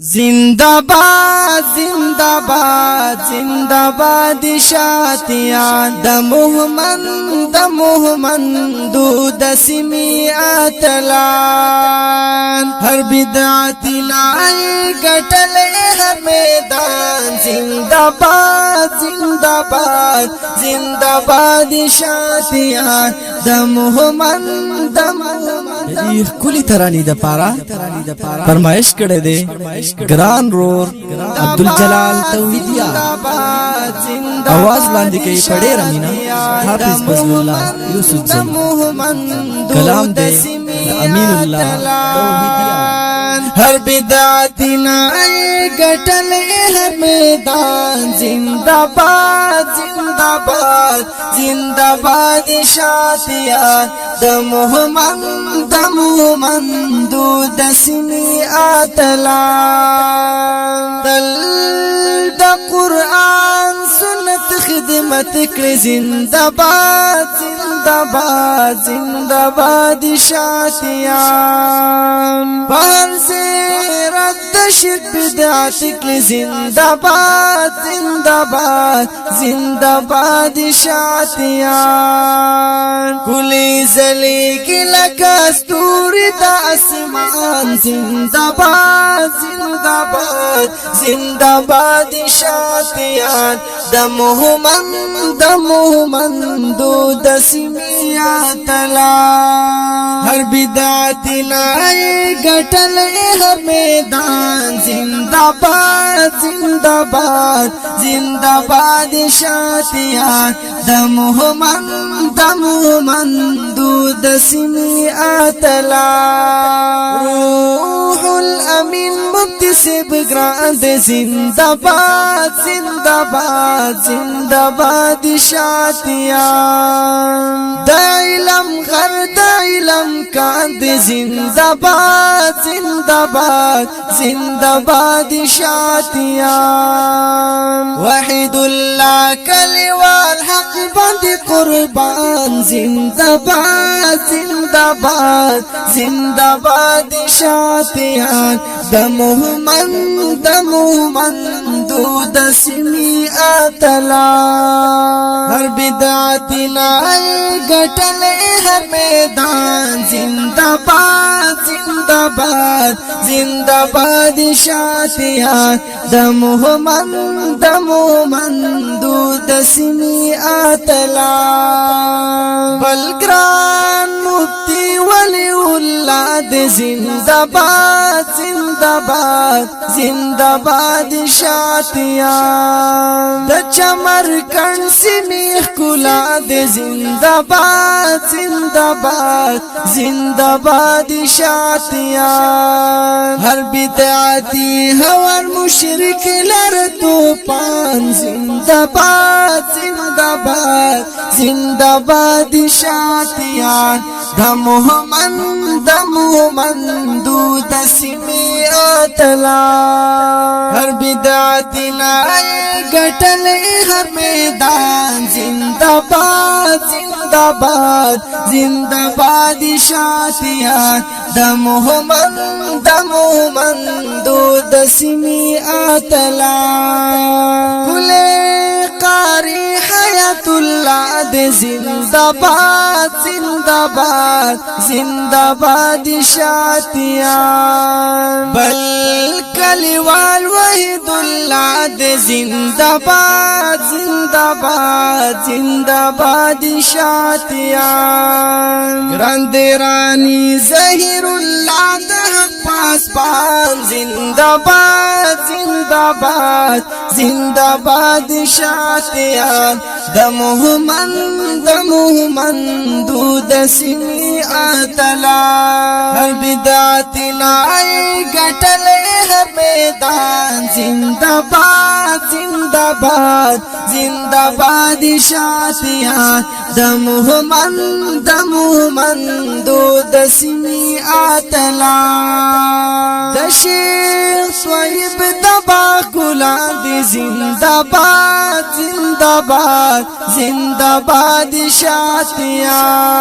زندباد زندباد زندباد شاتیان د مومن دود سمی اتلان هر بدعت لای گټل هر میدان زندباد زندباد زندباد شاتیان د مومن کلی ترانی د پارا فرمایش کړه دے گران رور عبدالجلال توحیدیا آواز لاندې کوي پڑے رمینا حافظ فضل الله یوسف زئی کلام دے امین الله توحیدیا ہر بدعت نائے گٹل ہر میدان زندہ باد زندہ باد زندہ باد شاتیان د مومن دود سمی آتلان دل دا قرآن سنت خدمت کړي زندہ باد زندہ باد زندہ باد شاتیان بہر سے رد شرک بدعت کړي زندہ باد زندہ باد زندہ باد شاتیان کلی زلی کی لکا ستوری دا اسمان زندہ باد زندہ باد زندہ باد شاتیان د مومن دود سمیات لا ہر بدعت لائے گٹل ہر میدان زندہ باد زندہ باد زندہ باد شاتیان د مومن دود سمیات لا روح الامین مفتی سے بگراند زندہ باد زندہ باد زندہ باد شاتیان دا علم غر دا علم کاند زندہ باد زندہ باد زندہ باد شاتیان وحید اللہ کلیوال حق بند قربان زندہ باد زندہ باد زندہ باد شاتیان د مومن دود سمی اتلا ہر بدعت لائے گٹل ہر میدان زندہ باد زندہ باد زندہ باد شاتیان د مومن دود سمی اتلا بلگران مفتی ولی اللہ دے زندہ باد زندہ باد زندہ باد شاتیان د چمر کن سمیخ کلا دے زندہ باد زندہ باد زندہ باد شاتیان ہر بدعتی ہور مشرک لر توپان زندہ باد زندہ باد زندہ باد شاتیان د مومن دود سمی اتلا ہر بدعت لائے گٹل ہر میدان زندہ باد زندہ باد زندہ باد شاتیان د مومن دود سمی اتلا کلے قاری حیات اللہ دے زندہ باد زندہ باد زندہ باد شاتیان بل کلیوال وحید اللہ دے زندہ باد زندہ باد زندہ باد شاتیان گراند رانی ظہیر اللہ دے پاسبان زندہ باد زندہ باد زندہ باد شاتیان د مومن دود سمی اتلا ہر بدعت لائے گٹل ہر میدان زندہ باد زندہ باد زندہ باد شاتیان د مومن دود سمی اتلا د شیخ طیب دبا گلان دی زندباد زندباد زندباد شاتیان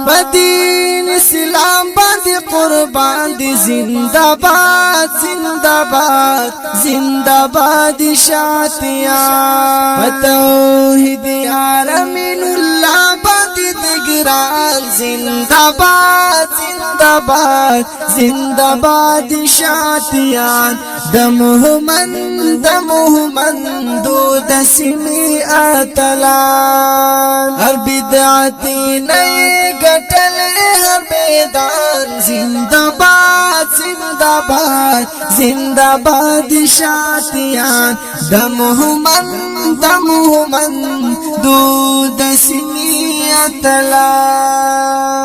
بدین اسلام باندې قربان دی زندباد زندباد زندباد شاتیان بتوحید یارمین الله باندې دګران زندباد زندباد زندباد شاتیان د محمد دود سمی اتلان هر بدعتی نئی گٹل هر بیدان زندباد زندباد زندباد شاتیان د محمد دود سمی اتلان